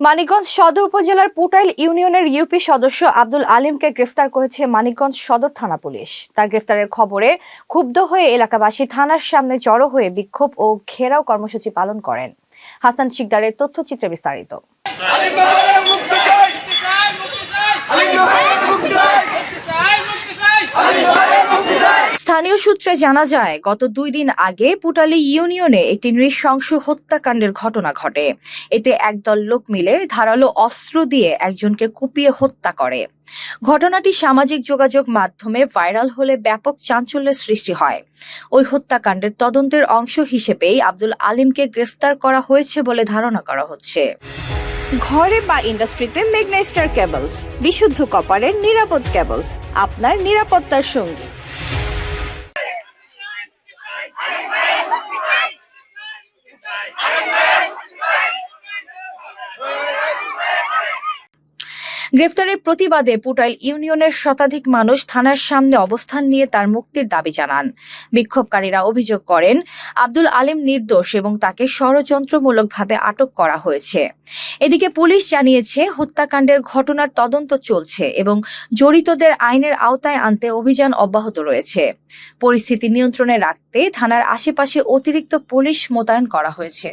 মানিকগঞ্জ সদর উপজেলার পুটাইল ইউনিয়নের ইউপি সদস্য আব্দুল আলিমকে গ্রেফতার করেছে মানিকগঞ্জ সদর থানা পুলিশ। তার গ্রেফতারের খবরে ক্ষুব্ধ হয়ে এলাকাবাসী থানার সামনে জড়ো হয়ে বিক্ষোভ ও ঘেরাও কর্মসূচি পালন করেন। হাসান শিকদারের তথ্যচিত্রে বিস্তারিত। স্থানীয় সূত্রে জানা যায়, গত 2 দিন আগে পুটালি ইউনিয়নে একটি নৃশংস হত্যাকাণ্ডের ঘটনা ঘটে। এতে একদল লোক মিলে ধারালো অস্ত্র দিয়ে একজনকে কুপিয়ে হত্যা করে। ঘটনাটি সামাজিক যোগাযোগ মাধ্যমে ভাইরাল হলে ব্যাপক চাঞ্চল্যের সৃষ্টি হয়। ওই হত্যাকাণ্ডের তদন্তের অংশ হিসেবেই আব্দুল আলিমকে গ্রেফতার করা হয়েছে বলে ধারণা করা হচ্ছে। ঘরে বা ইন্ডাস্ট্রিতে মেঘনা স্টার কেবলস, বিশুদ্ধ কপারের নিরাপদ কেবলস, আপনার নিরাপত্তার সঙ্গী। গ্রেফতারের প্রতিবাদে পুটাইল ইউনিয়নের শতাধিক মানুষ থানার সামনে অবস্থান নিয়ে তার মুক্তির দাবি জানান। বিক্ষোভকারীরা অভিযোগ করেন, আব্দুল আলিম নির্দোষ এবং তাকে ষড়যন্ত্রমূলকভাবে আটক করা হয়েছে। এদিকে পুলিশ জানিয়েছে, হত্যাকাণ্ডের ঘটনার তদন্ত চলছে এবং জড়িতদের আইনের আওতায় আনতে অভিযান অব্যাহত রয়েছে। পরিস্থিতি নিয়ন্ত্রণে রাখতে থানার আশেপাশে অতিরিক্ত পুলিশ মোতায়েন করা হয়েছে।